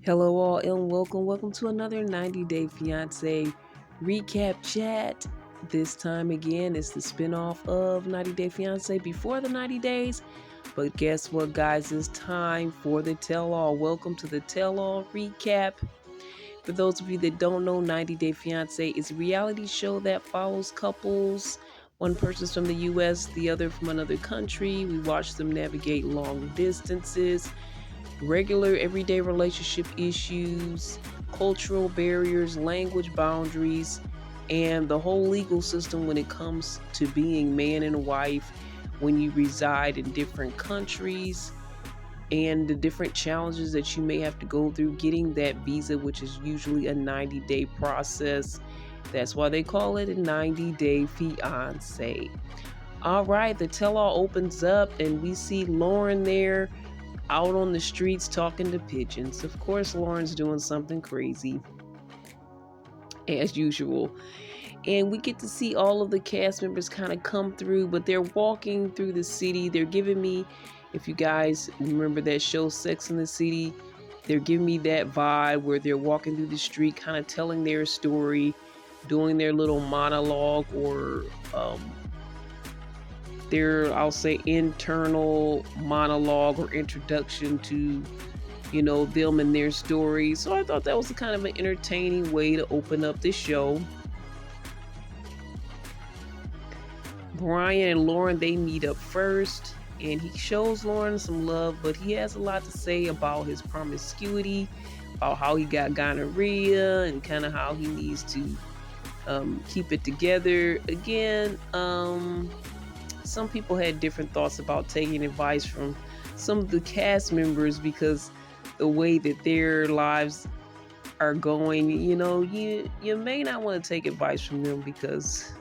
Hello, all, and welcome to another 90 Day Fiance recap chat. This time again, it's the spinoff of 90 Day Fiance before the 90 days. But guess what, guys? It's time for the tell all. Welcome to the tell all recap. For those of you that don't know, 90 Day Fiance is a reality show that follows couples. One person's from the US, the other from another country. We watch them navigate long distances, regular everyday relationship issues, cultural barriers, language boundaries, and the whole legal system when it comes to being man and wife when you reside in different countries, and the different challenges that you may have to go through getting that visa, which is usually a 90-day process. That's why they call it a 90-day fiance. All right, the tell all opens up and we see Lauren there out on the streets talking to pigeons. Of course, Lauren's doing something crazy, as usual. And we get to see all of the cast members kind of come through, but they're walking through the city. They're giving me, if you guys remember that show Sex in the City, they're giving me that vibe where they're walking through the street, kind of telling their story, doing their little monologue or their, I'll say, internal monologue or introduction to, them and their story. So I thought that was a kind of an entertaining way to open up this show. Brian and Lauren, they meet up first, and he shows Lauren some love, but he has a lot to say about his promiscuity, about how he got gonorrhea, and kind of how he needs to keep it together. Again, some people had different thoughts about taking advice from some of the cast members because the way that their lives are going, you may not want to take advice from them because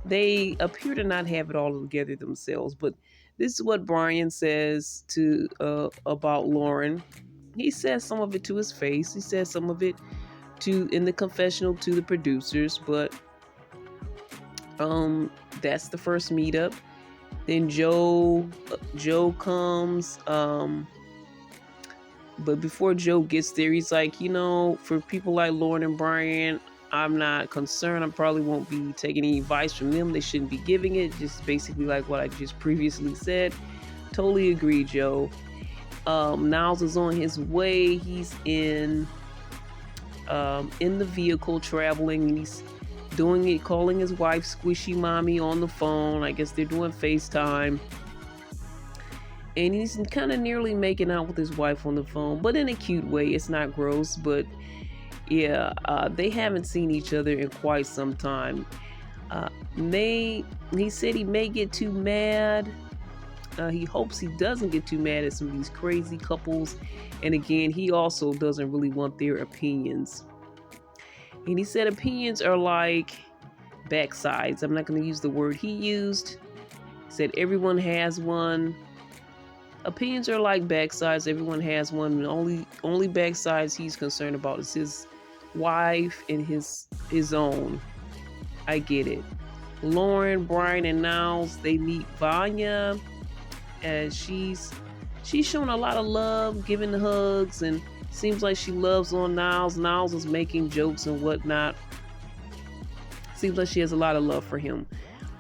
they appear to not have it all together themselves. But this is what Brian says to about Lauren. He says some of it to his face. He says some of it to in the confessional to the producers. But that's the first meetup. Then Joe comes. But before Joe gets there, he's like, for people like Lauren and Brian, I'm not concerned. I probably won't be taking any advice from them. They shouldn't be giving it. Just basically like what I just previously said. Totally agree, Joe. Niles is on his way. He's in the vehicle traveling, and he's doing it, calling his wife Squishy Mommy on the phone. I guess they're doing FaceTime. And he's kind of nearly making out with his wife on the phone, but in a cute way. It's not gross, but yeah, they haven't seen each other in quite some time. He said he may get too mad. He hopes he doesn't get too mad at some of these crazy couples. And again, he also doesn't really want their opinions. And he said opinions are like backsides. I'm not going to use the word he used. He said everyone has one. Opinions are like backsides. Everyone has one. The only backsides he's concerned about is his wife and his own. I get it. Lauren, Brian, and Niles, they meet Vanya, as she's shown a lot of love, giving hugs, and seems like she loves on Niles. Niles is making jokes and whatnot. Seems like she has a lot of love for him.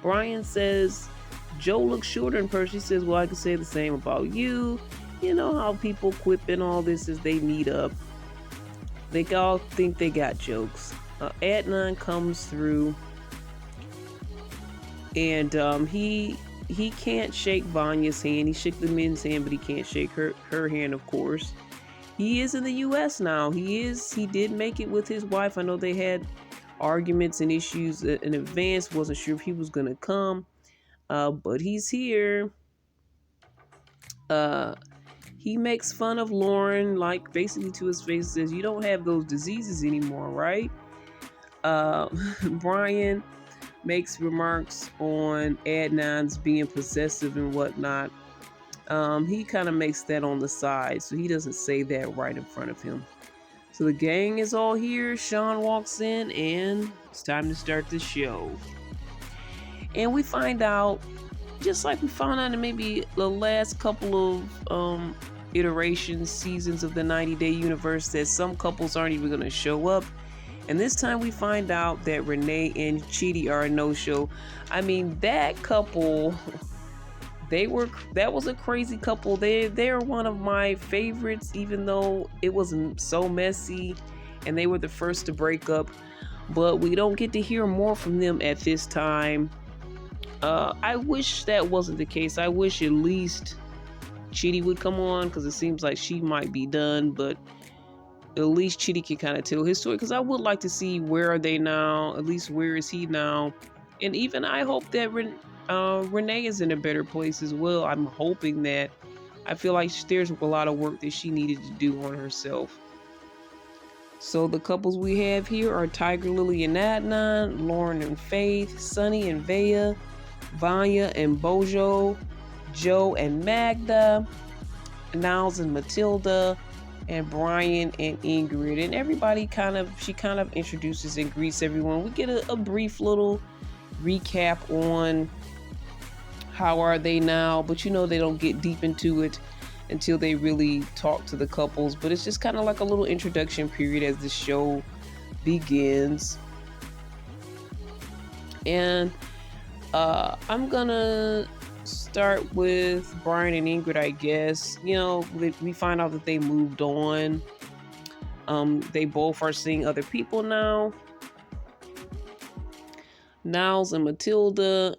Brian says Joe looks shorter in person. She says, well, I can say the same about you. You know how people quip and all this as they meet up. They all think they got jokes. Adnan comes through, and he can't shake Vanya's hand. He shook the men's hand, but he can't shake her hand, of course. He is in the U.S. now. He did make it with his wife. I know they had arguments and issues in advance. Wasn't sure if he was going to come. But he's here. He makes fun of Lauren, like basically to his face, says, you don't have those diseases anymore, right? Brian makes remarks on Adnan's being possessive and whatnot. He kind of makes that on the side, so he doesn't say that right in front of him. So the gang is all here. Sean walks in, and it's time to start the show. And we find out, just like we found out in maybe the last couple of iterations, seasons of the 90 Day universe that some couples aren't even going to show up. And this time we find out that Renee and Chidi are a no-show. I mean, that couple, that was a crazy couple. They're one of my favorites, even though it was so messy and they were the first to break up. But we don't get to hear more from them at this time. I wish that wasn't the case. I wish at least Chidi would come on, because it seems like she might be done, but at least Chidi can kind of tell his story, because I would like to see where are they now, at least where is he now. And even I hope that Renee is in a better place as well. I'm hoping that. I feel like there's a lot of work that she needed to do on herself. So the couples we have here are Tiger Lily and Adnan, Lauren and Faith, Sunny and Vaya, Vanya and Bojo, Joe and Magda, Niles and Matilda, and Brian and Ingrid. And everybody she kind of introduces and greets everyone. We get a brief little recap on how are they now, but they don't get deep into it until they really talk to the couples. But it's just kind of like a little introduction period as the show begins. And I'm gonna start with Brian and Ingrid, I guess. We find out that they moved on. They both are seeing other people now. Niles and Matilda,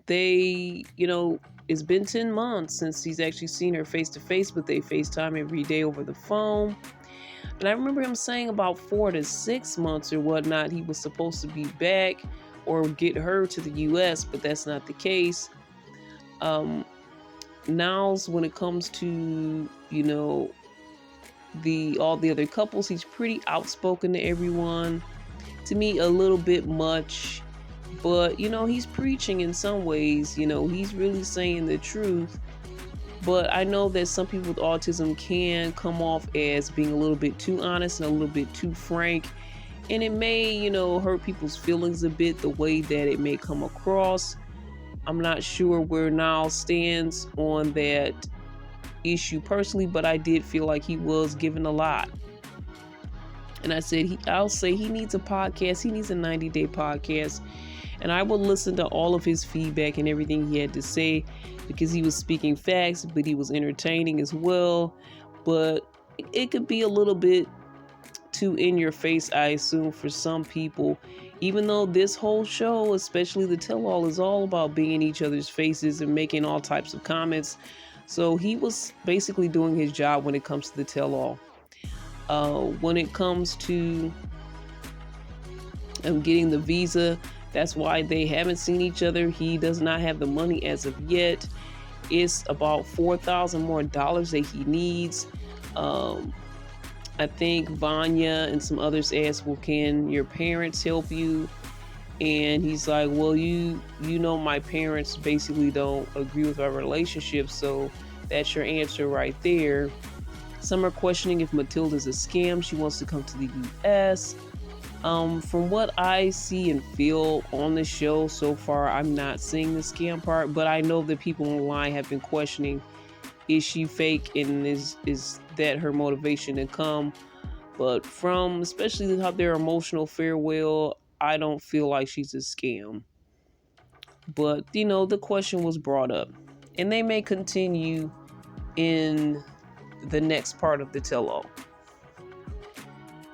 it's been 10 months since he's actually seen her face to face, but they FaceTime every day over the phone. And I remember him saying about 4 to 6 months or whatnot, he was supposed to be back or get her to the US, but that's not the case. Niles, when it comes to, all the other couples, he's pretty outspoken to everyone. To me, a little bit much. But, he's preaching in some ways. He's really saying the truth. But I know that some people with autism can come off as being a little bit too honest and a little bit too frank. And it may, hurt people's feelings a bit, the way that it may come across. I'm not sure where Niles stands on that issue personally, but I did feel like he was given a lot. And I'll say he needs a podcast. He needs a 90-day podcast. And I will listen to all of his feedback and everything he had to say, because he was speaking facts, but he was entertaining as well. But it could be a little bit too in your face, I assume, for some people, even though this whole show, especially the tell-all, is all about being in each other's faces and making all types of comments. So he was basically doing his job when it comes to the tell-all. When it comes to getting the visa, that's why they haven't seen each other. He does not have the money as of yet. It's about $4,000 more that he needs. I think Vanya and some others asked, well, can your parents help you? And he's like, well, my parents basically don't agree with our relationship, so that's your answer right there. Some are questioning if Matilda's a scam. She wants to come to the U.S. From what I see and feel on the show so far, I'm not seeing the scam part, but I know that people online have been questioning, is she fake, and is that her motivation to come? But from especially how their emotional farewell, I don't feel like she's a scam. But, the question was brought up, and they may continue in the next part of the tell-all.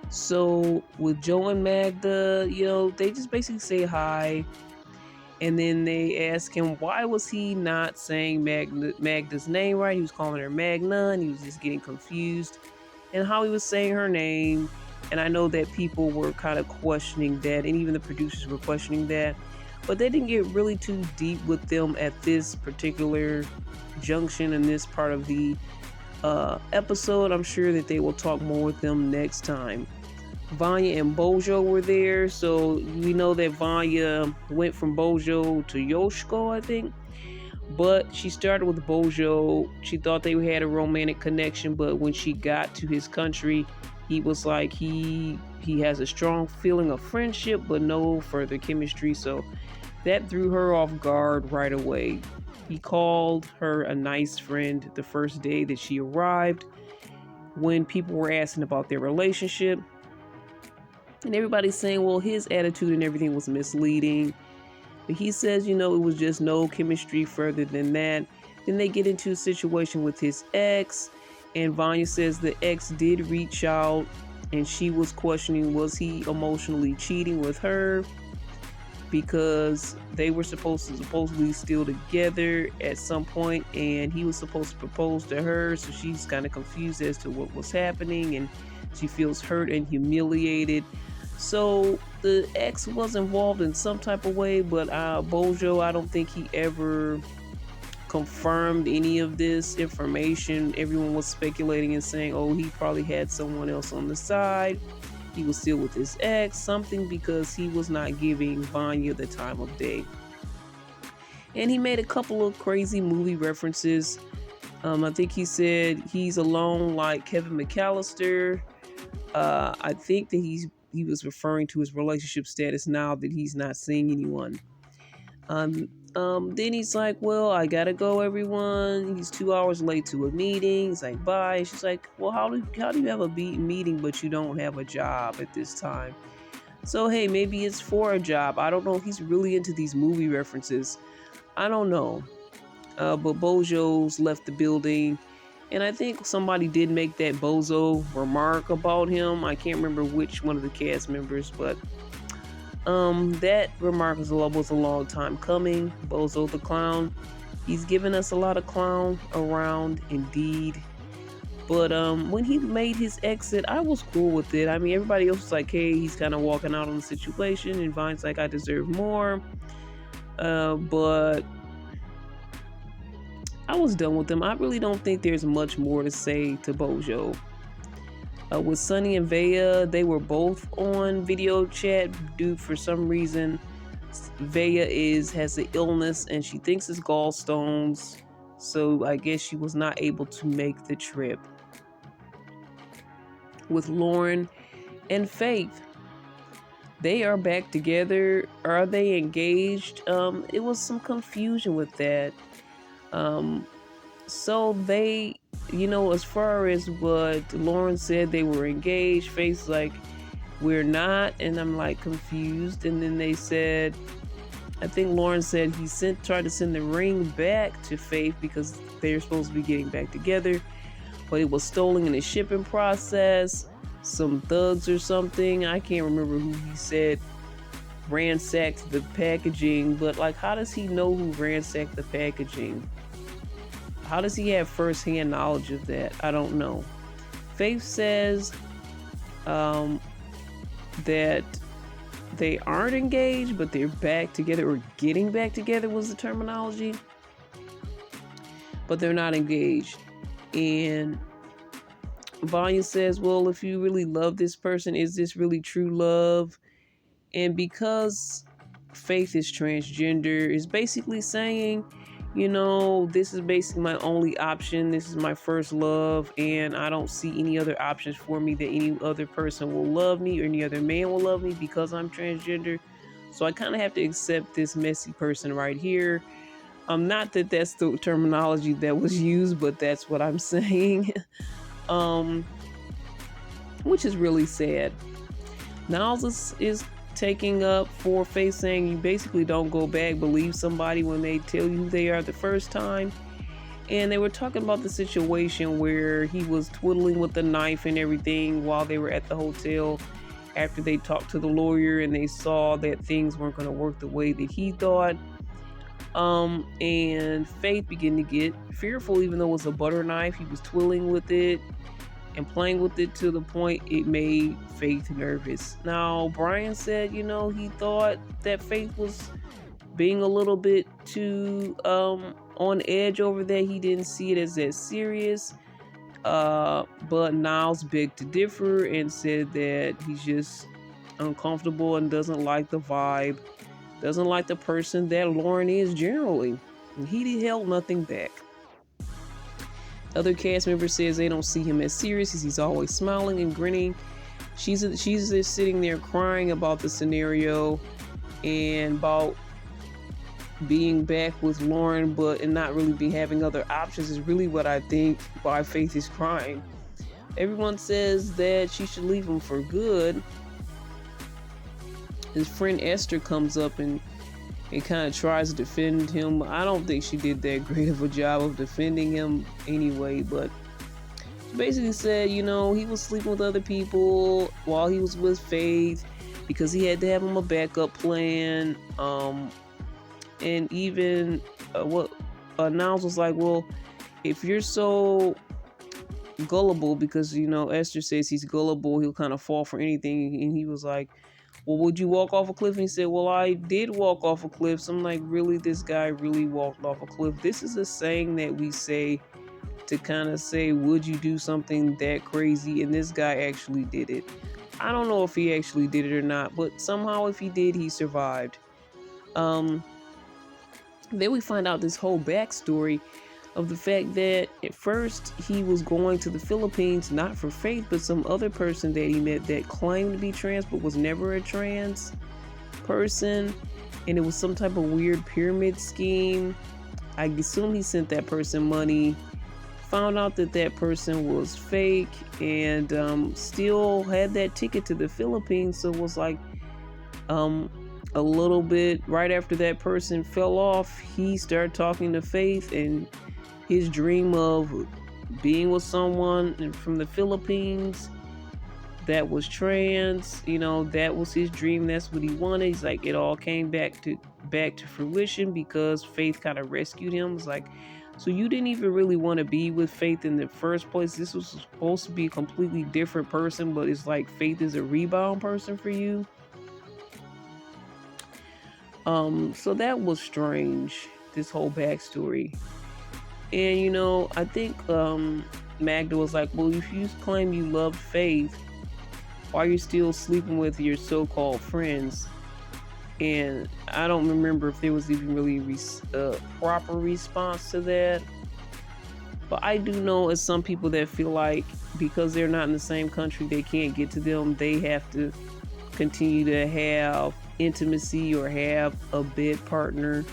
So with Joe and Magda, they just basically say hi. And then they ask him, why was he not saying Magda's name right? He was calling her Magna, and he was just getting confused. And how he was saying her name. And I know that people were kind of questioning that, and even the producers were questioning that. But they didn't get really too deep with them at this particular junction in this part of the episode. I'm sure that they will talk more with them next time. Vanya and Bojo were there, so we know that Vanya went from Bojo to Yoshiko, I think. But she started with Bojo. She thought they had a romantic connection, but when she got to his country, he was like he has a strong feeling of friendship, but no further chemistry. So That threw her off guard right away. He called her a nice friend the first day that she arrived when people were asking about their relationship. And everybody's saying, well, his attitude and everything was misleading. But he says, it was just no chemistry further than that. Then they get into a situation with his ex. And Vanya says the ex did reach out and she was questioning, was he emotionally cheating with her? Because they were supposedly still together at some point, and he was supposed to propose to her, so she's kind of confused as to what was happening, and she feels hurt and humiliated. So the ex was involved in some type of way, but Bojo, I don't think he ever confirmed any of this information. Everyone was speculating and saying, oh, he probably had someone else on the side. He was still with his ex, something, because he was not giving Vanya the time of day. And he made a couple of crazy movie references. I think he said he's alone like Kevin McAllister. I think that he was referring to his relationship status now that he's not seeing anyone. Then he's like, well, I gotta go, everyone. He's 2 hours late to a meeting. He's like, bye. And she's like, well, how do you have a meeting but you don't have a job at this time? So, hey, maybe it's for a job. I don't know. He's really into these movie references. I don't know. But Bojo's left the building. And I think somebody did make that bozo remark about him. I can't remember which one of the cast members, but that remark was a long time coming. Bozo the clown. He's given us a lot of clown around, indeed. But when he made his exit, I was cool with it. I mean, everybody else was like, hey, he's kind of walking out on the situation. And Vine's like, I deserve more. But I was done with him. I really don't think there's much more to say to Bojo. With Sunny and Vaya, they were both on video chat. Dude, for some reason, Vaya has an illness and she thinks it's gallstones. So I guess she was not able to make the trip. With Lauren and Faith, they are back together. Are they engaged? It was some confusion with that. So they, as far as what Lauren said, they were engaged. Faith's like, we're not. And I'm like confused. And then they said, I think Lauren said he tried to send the ring back to Faith because they're supposed to be getting back together. But it was stolen in the shipping process. Some thugs or something, I can't remember who he said ransacked the packaging. But like, how does he know who ransacked the packaging? How does he have first-hand knowledge of that? I don't know. Faith says that they aren't engaged, but they're back together, or getting back together was the terminology. But they're not engaged. And Vanya says, well, if you really love this person, is this really true love? And because Faith is transgender, is basically saying, this is basically my only option. This is my first love, and I don't see any other options for me that any other person will love me or any other man will love me because I'm transgender. So I kind of have to accept this messy person right here. Not that that's the terminology that was used, but that's what I'm saying. Which is really sad. Niles is taking up for Faith, saying you basically don't go back, believe somebody when they tell you who they are the first time. And they were talking about the situation where he was twiddling with the knife and everything while they were at the hotel after they talked to the lawyer and they saw that things weren't going to work the way that he thought. And Faith began to get fearful, even though it was a butter knife. He was twiddling with it and playing with it to the point it made Faith nervous. Now, Brian said, he thought that Faith was being a little bit too on edge over that. He didn't see it as that serious. But Niles begged to differ and said that he's just uncomfortable and doesn't like the vibe, doesn't like the person that Lauren is generally. And he held nothing back. Other cast members says they don't see him as serious as he's always smiling and grinning. She's just sitting there crying about the scenario and about being back with Lauren, but and not really be having other options is really what I think why Faith is crying. Everyone says that she should leave him for good. His friend Esther comes up and kind of tries to defend him. I don't think she did that great of a job of defending him anyway, but she basically said, he was sleeping with other people while he was with Faith because he had to have him a backup plan. And even what Niles was like, well, if you're so gullible, because Esther says he's gullible, he'll kind of fall for anything, and he was like, well, would you walk off a cliff? And he said, well, I did walk off a cliff. So I'm like, really, this guy really walked off a cliff? This is a saying that we say to kind of say, would you do something that crazy? And this guy actually did it. I don't know if he actually did it or not, but somehow if he did, he survived. Then we find out this whole backstory of the fact that at first he was going to the Philippines, not for Faith, but some other person that he met that claimed to be trans, but was never a trans person. And it was some type of weird pyramid scheme. I assume he sent that person money, found out that that person was fake, and still had that ticket to the Philippines. So it was like, a little bit right after that person fell off, he started talking to Faith, and his dream of being with someone from the Philippines that was trans, that was his dream. That's what he wanted. He's like, it all came back to fruition because Faith kind of rescued him. It's like, so you didn't even really want to be with Faith in the first place. This was supposed to be a completely different person, but it's like Faith is a rebound person for you. So that was strange, this whole backstory. And, I think Magda was like, well, if you claim you loved Faith, why are you still sleeping with your so-called friends? And I don't remember if there was even really a proper response to that. But I do know as some people that feel like because they're not in the same country, they can't get to them. They have to continue to have intimacy or have a bed partner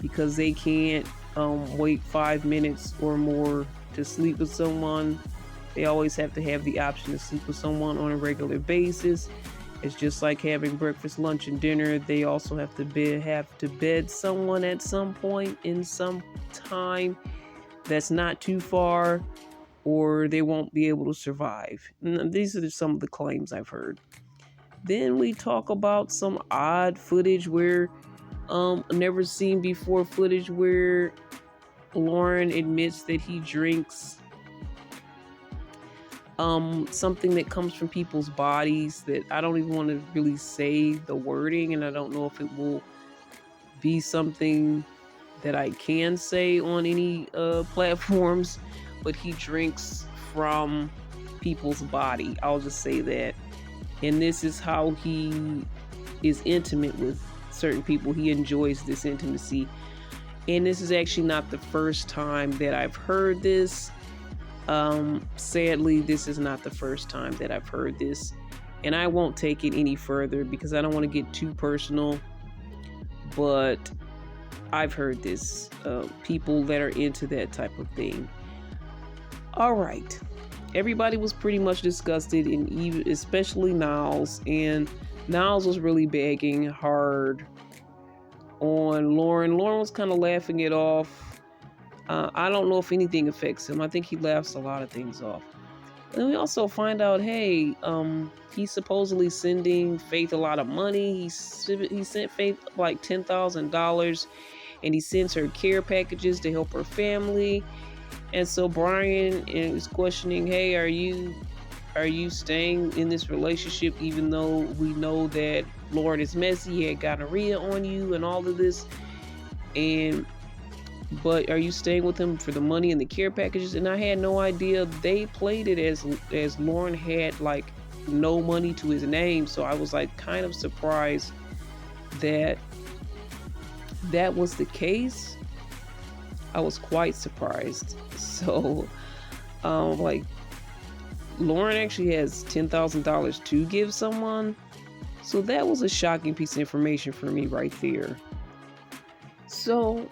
because they can't wait 5 minutes or more to sleep with someone. They always have to have the option to sleep with someone on a regular basis. It's just like having breakfast, lunch, and dinner. They also have to bed someone at some point in some time that's not too far, or they won't be able to survive. And these are some of the claims I've heard. Then we talk about some odd footage where never seen before footage where Lauren admits that he drinks something that comes from people's bodies that I don't even want to really say the wording, and I don't know if it will be something that I can say on any platforms, but he drinks from people's body. I'll just say that. And this is how he is intimate with certain people. He enjoys this intimacy. And this is actually not the first time that I've heard this. Sadly, this is not the first time that I've heard this. And I won't take it any further because I don't want to get too personal. But I've heard this. People that are into that type of thing. All right. Everybody was pretty much disgusted, and even especially Niles. And Niles was really begging hard on Lauren. Lauren was kind of laughing it off. I don't know if anything affects him. I think he laughs a lot of things off. And we also find out, hey, he's supposedly sending Faith a lot of money. He sent Faith like $10,000, and he sends her care packages to help her family. And so Brian is questioning, hey, are you staying in this relationship even though we know that Lauren is messy, he had gonorrhea on you and all of this, but are you staying with him for the money and the care packages? And I had no idea they played it as Lauren had like no money to his name. So I was like kind of surprised that was the case. I was quite surprised. So, like, Lauren actually has $10,000 to give someone. So that was a shocking piece of information for me right there. So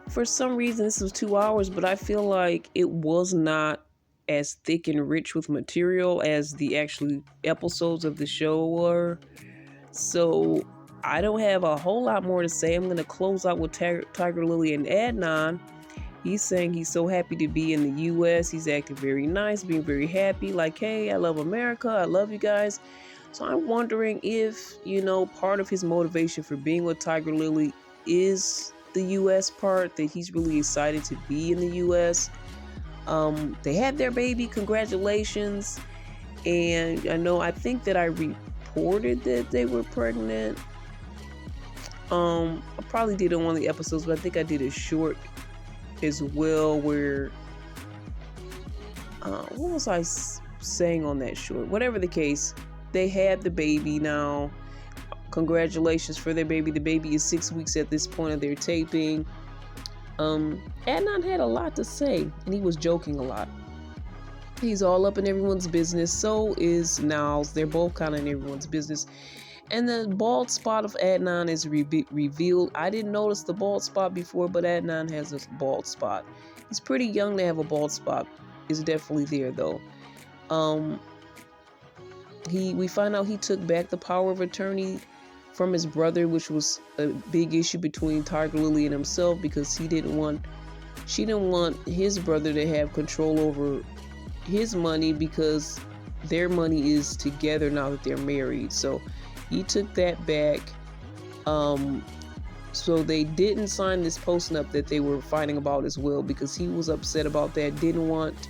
for some reason, this was 2 hours, but I feel like it was not as thick and rich with material as the actual episodes of the show were. So I don't have a whole lot more to say. I'm going to close out with Tiger Lily and Adnan. He's saying he's so happy to be in the U.S. He's acting very nice, being very happy, like, hey, I love America. I love you guys. So I'm wondering if, part of his motivation for being with Tiger Lily is the U.S. part, that he's really excited to be in the U.S. They had their baby. Congratulations. And I think that I reported that they were pregnant. I probably did on one of the episodes, but I think I did a short as well where what was I saying on that short? Whatever the case, they had the baby now. Congratulations for their baby. The baby is 6 weeks at this point of their taping. Adnan had a lot to say, and he was joking a lot. He's all up in everyone's business. So is Niles. They're both kind of in everyone's business. And the bald spot of Adnan is revealed. I didn't notice the bald spot before, but Adnan has a bald spot. He's pretty young to have a bald spot. It's definitely there, though. We find out he took back the power of attorney from his brother, which was a big issue between Tiger Lily and himself, because she didn't want his brother to have control over his money, because their money is together now that they're married. So he took that back. So they didn't sign this post-nup that they were fighting about as well, because he was upset about that, didn't want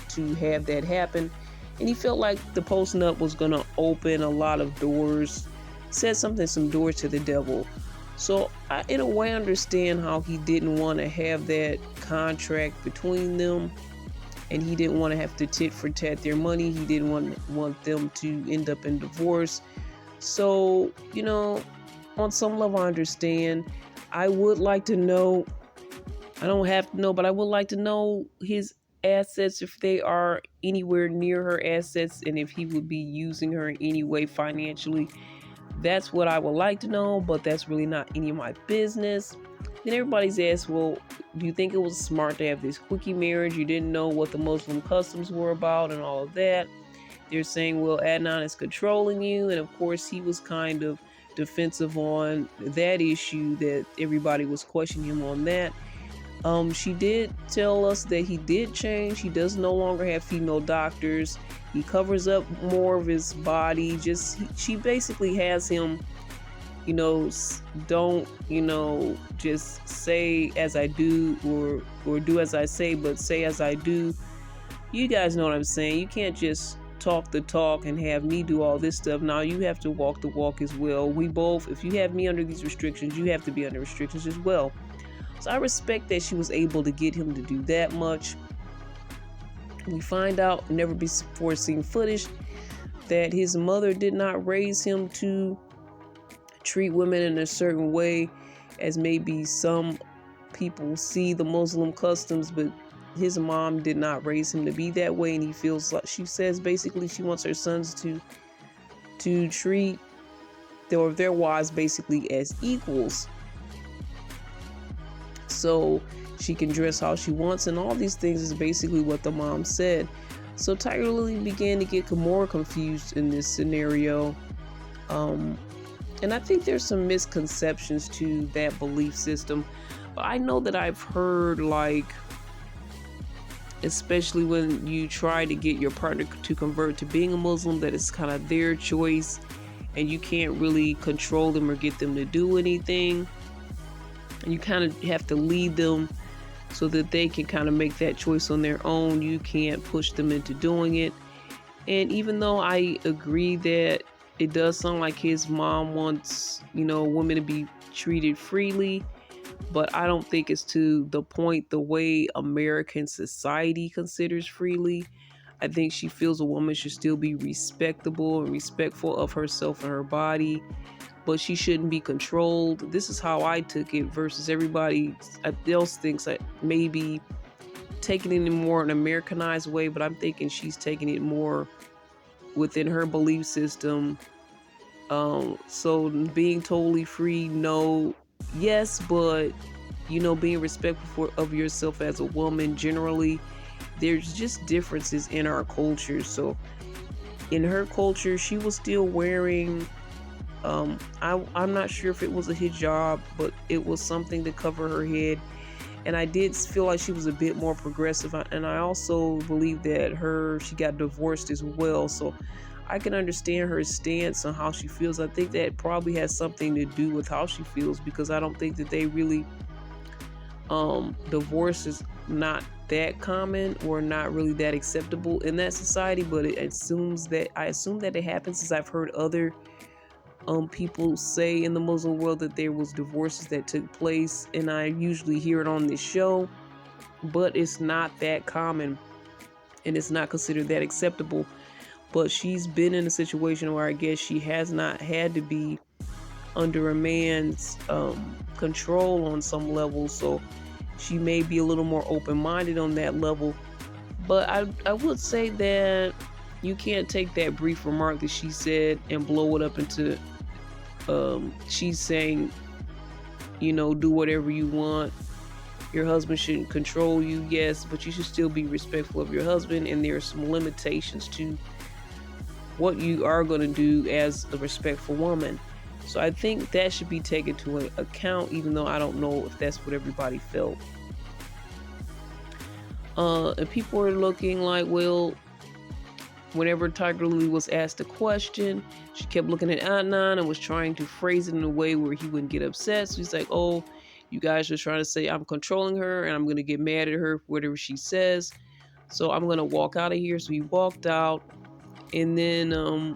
to have that happen. And he felt like the post-nup was going to open a lot of doors. He said some doors to the devil. So I, in a way, understand how he didn't want to have that contract between them. And he didn't want to have to tit for tat their money. He didn't want them to end up in divorce. So, on some level, I understand. I would like to know, I don't have to know, but I would like to know his assets, if they are anywhere near her assets, and if he would be using her in any way financially. That's what I would like to know, but that's really not any of my business. Then everybody's asked, well, do you think it was smart to have this quickie marriage? You didn't know what the Muslim customs were about and all of that. They're saying, well, Adnan is controlling you. And of course, he was kind of defensive on that issue, that everybody was questioning him on that. She did tell us that he did change. He does no longer have female doctors. He covers up more of his body. She basically has him, don't, just say as I do, or do as I say, but say as I do. You guys know what I'm saying. You can't just talk the talk and have me do all this stuff. Now you have to walk the walk as well. We both, if you have me under these restrictions, you have to be under restrictions as well. So I respect that she was able to get him to do that much. We find out, never before seen footage, that his mother did not raise him to treat women in a certain way, as maybe some people see the Muslim customs, but his mom did not raise him to be that way. And he feels like, she says basically she wants her sons to treat their wives basically as equals, so she can dress how she wants, and all these things is basically what the mom said. So Tiger Lily began to get more confused in this scenario. And I think there's some misconceptions to that belief system. But I know that I've heard, especially when you try to get your partner to convert to being a Muslim, that it's kind of their choice and you can't really control them or get them to do anything. And you kind of have to lead them so that they can kind of make that choice on their own. You can't push them into doing it. And even though I agree that it does sound like his mom wants, women to be treated freely, but I don't think it's to the point the way American society considers freely. I think she feels a woman should still be respectable and respectful of herself and her body, but she shouldn't be controlled. This is how I took it, versus everybody else thinks that maybe taking it in more an Americanized way, but I'm thinking she's taking it more within her belief system. So being totally free, no, yes, but being respectful of yourself as a woman generally. There's just differences in our culture. So in her culture, she was still wearing, I'm not sure if it was a hijab, but it was something to cover her head. And I did feel like she was a bit more progressive. And I also believe that she got divorced as well. So I can understand her stance on how she feels. I think that probably has something to do with how she feels, because I don't think that they really, divorce is not that common or not really that acceptable in that society. But I assume that it happens, as I've heard other people say in the Muslim world that there was divorces that took place, and I usually hear it on this show, but it's not that common and it's not considered that acceptable. But she's been in a situation where I guess she has not had to be under a man's control on some level, so she may be a little more open-minded on that level. But I would say that you can't take that brief remark that she said and blow it up into she's saying, do whatever you want. Your husband shouldn't control you, yes, but you should still be respectful of your husband, and there are some limitations to what you are going to do as a respectful woman. So I think that should be taken to account, even though I don't know if that's what everybody felt. And people are looking like, well, whenever Tiger Lily was asked a question, she kept looking at Adnan and was trying to phrase it in a way where he wouldn't get upset. So he's like, oh, you guys are trying to say I'm controlling her and I'm going to get mad at her for whatever she says. So I'm going to walk out of here. So he walked out. And then a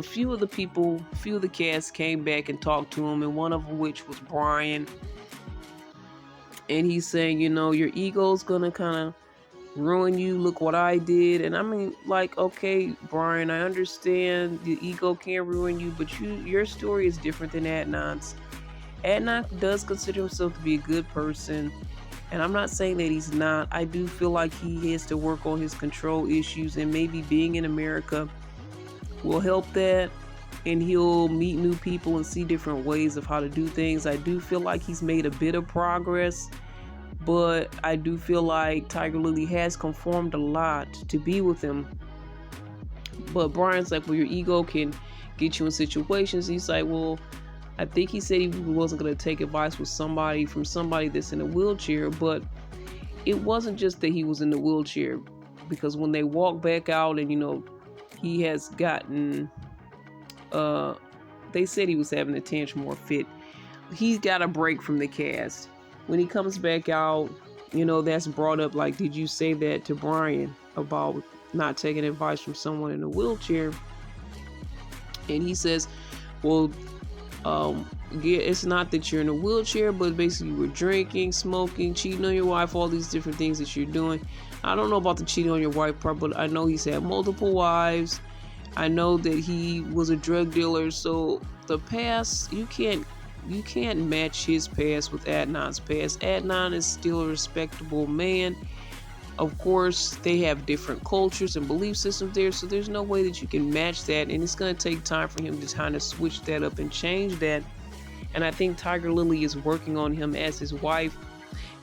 few of the cast came back and talked to him, and one of them, which was Brian. And he's saying, your ego's going to kind of ruin you. Look what I did. And I mean, like, okay, Brian, I understand the ego can ruin you, but your story is different than Adnan's. Adnan does consider himself to be a good person, and I'm not saying that he's not. I do feel like he has to work on his control issues, and maybe being in America will help that, and he'll meet new people and see different ways of how to do things. I do feel like he's made a bit of progress, but I do feel like Tiger Lily has conformed a lot to be with him. But Brian's like, well, your ego can get you in situations. He's like, well, I think he said he wasn't going to take advice from somebody that's in a wheelchair, but it wasn't just that he was in the wheelchair, because when they walk back out and, he has gotten, they said he was having a tantrum or fit. He's got a break from the cast. When he comes back out, that's brought up, like, did you say that to Brian about not taking advice from someone in a wheelchair? And he says, well, yeah, it's not that you're in a wheelchair, but basically you were drinking, smoking, cheating on your wife, all these different things that you're doing. I don't know about the cheating on your wife part, but I know he's had multiple wives. I know that he was a drug dealer. So the past, you can't match his past with Adnan's past. Adnan is still a respectable man. Of course, they have different cultures and belief systems there, so there's no way that you can match that, and it's going to take time for him to kind of switch that up and change that. And I think Tiger Lily is working on him as his wife,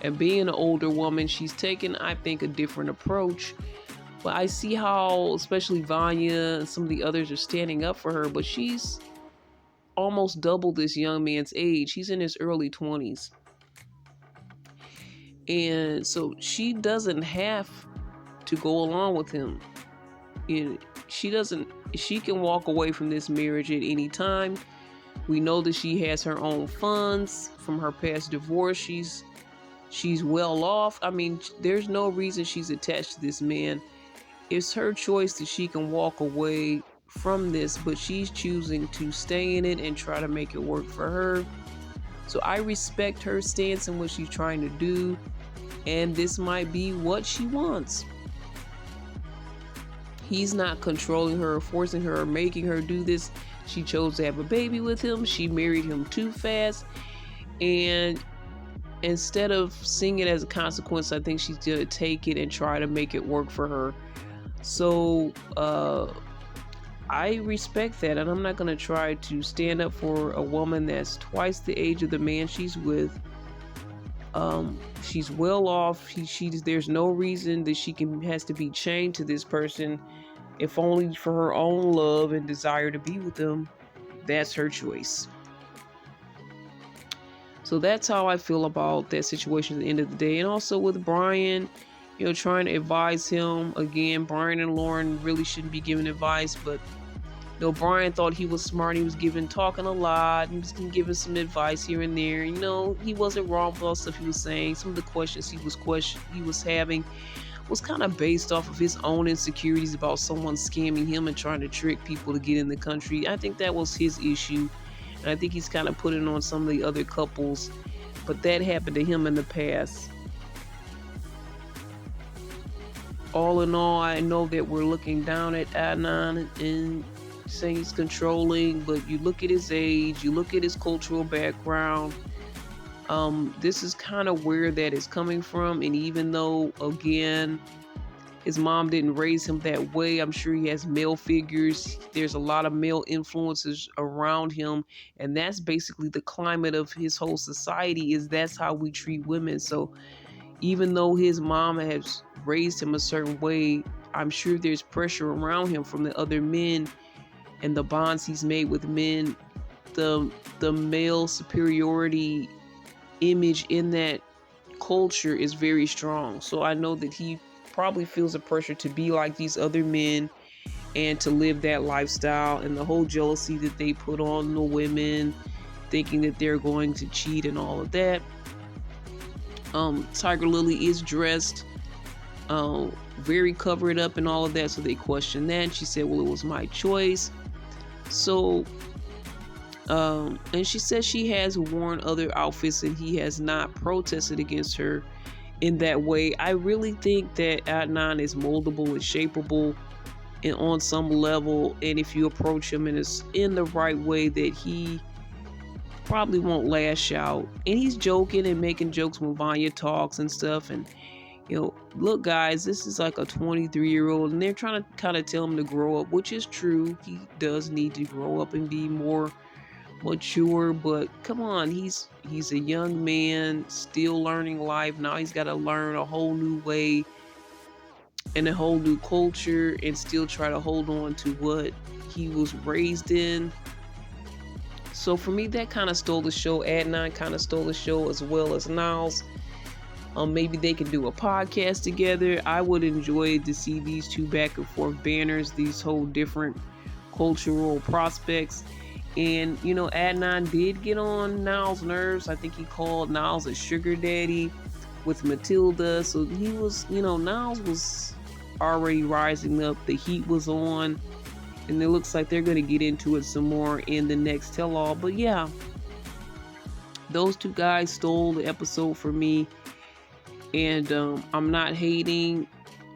and being an older woman, she's taken, I think, a different approach. But I see how, especially Vanya and some of the others are standing up for her, but she's almost double this young man's age. He's in his early 20s. And so she doesn't have to go along with him. She can walk away from this marriage at any time. We know that she has her own funds from her past divorce. She's well off. I mean, there's no reason she's attached to this man. It's her choice that she can walk away from this, but she's choosing to stay in it and try to make it work for her. So I respect her stance and what she's trying to do, and this might be what she wants. He's not controlling her, forcing her, or making her do this. She chose to have a baby with him. She married him too fast, and instead of seeing it as a consequence, I think she's gonna take it and try to make it work for her. So I respect that, and I'm not going to try to stand up for a woman that's twice the age of the man she's with. She's well off. She's there's no reason that she can has to be chained to this person, if only for her own love and desire to be with them. That's her choice. So that's how I feel about that situation at the end of the day. And also with Brian, trying to advise him again. Brian and Lauren really shouldn't be giving advice, but Brian thought he was smart. He was talking a lot. He was giving some advice here and there. He wasn't wrong with all the stuff he was saying. Some of the questions he was having was kind of based off of his own insecurities about someone scamming him and trying to trick people to get in the country. I think that was his issue. And I think he's kind of putting on some of the other couples. But that happened to him in the past. All in all, I know that we're looking down at Adnan and saying he's controlling, but you look at his age, you look at his cultural background. This is kind of where that is coming from. And even though, again, his mom didn't raise him that way, I'm sure he has male figures. There's a lot of male influences around him. And that's basically the climate of his whole society, is that's how we treat women. So even though his mom has raised him a certain way, I'm sure there's pressure around him from the other men and the bonds he's made with men. The male superiority image in that culture is very strong. So I know that he probably feels a pressure to be like these other men and to live that lifestyle, and the whole jealousy that they put on the women, thinking that they're going to cheat and all of that. Tiger Lily is dressed very covered up and all of that, so they questioned that. She said, well, it was my choice. So and she says she has worn other outfits and he has not protested against her in that way. I really think that Adnan is moldable and shapeable and on some level, and if you approach him in the right way, that he probably won't lash out. And he's joking and making jokes when Vanya talks and stuff. And look, guys, this is like a 23-year-old, and they're trying to kind of tell him to grow up, which is true. He does need to grow up and be more mature, but come on, he's a young man still learning life. Now he's got to learn a whole new way and a whole new culture, and still try to hold on to what he was raised in. So for me, that kind of stole the show. Adnan kind of stole the show, as well as Niles. Maybe they can do a podcast together. I would enjoy to see these two back and forth banners, these whole different cultural prospects. And, Adnan did get on Niles' nerves. I think he called Niles a sugar daddy with Matilda. So he was, Niles was already rising up. The heat was on. And it looks like they're going to get into it some more in the next tell-all. But yeah, those two guys stole the episode for me. And I'm not hating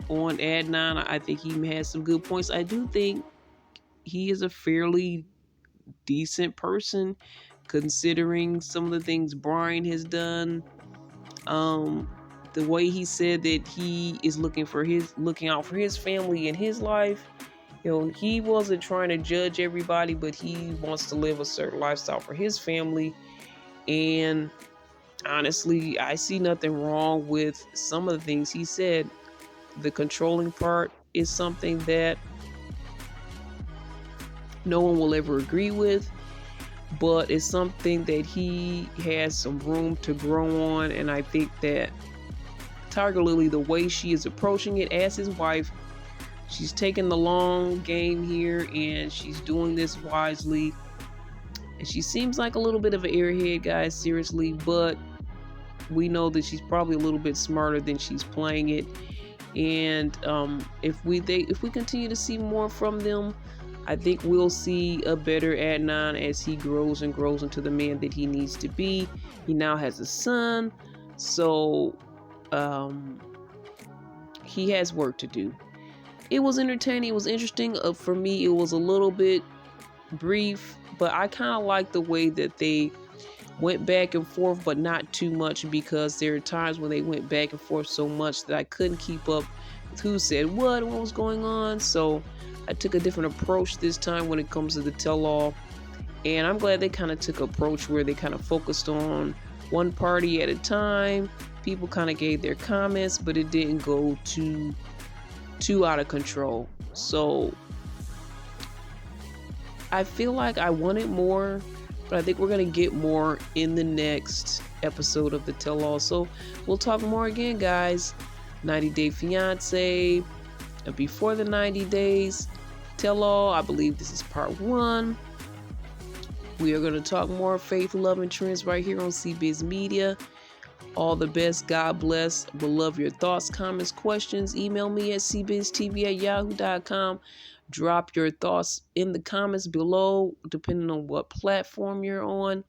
on Adnan. I think he has some good points. I do think he is a fairly decent person, considering some of the things Brian has done. The way he said that he is looking out for his family and his life. He wasn't trying to judge everybody, but he wants to live a certain lifestyle for his family. And honestly, I see nothing wrong with some of the things he said. The controlling part is something that no one will ever agree with, but it's something that he has some room to grow on. And I think that Tiger Lily, the way she is approaching it as his wife, she's taking the long game here, and she's doing this wisely. And she seems like a little bit of an airhead, guys, seriously, but we know that she's probably a little bit smarter than she's playing it. And if we continue to see more from them, I think we'll see a better Adnan as he grows and grows into the man that he needs to be. He now has a son, so he has work to do. It was entertaining. It was interesting. For me, it was a little bit brief, but I kind of like the way that they went back and forth, but not too much, because there are times when they went back and forth so much that I couldn't keep up with who said what and what was going on. So I took a different approach this time when it comes to the tell-all. And I'm glad they kind of took an approach where they kind of focused on one party at a time. People kind of gave their comments, but it didn't go too out of control. So I feel like I wanted more, but I think we're going to get more in the next episode of the Tell All. So we'll talk more again, guys. 90 Day Fiance, before the 90 days, Tell All. I believe this is part 1. We are going to talk more faith, love, and trends right here on CBiz Media. All the best. God bless. We'll love your thoughts, comments, questions. Email me at cbiztv@yahoo.com. Drop your thoughts in the comments below, depending on what platform you're on.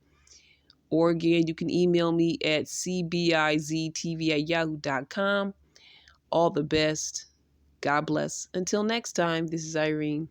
Or again, you can email me at cbiztv@yahoo.com. All the best. God bless. Until next time, this is Irene.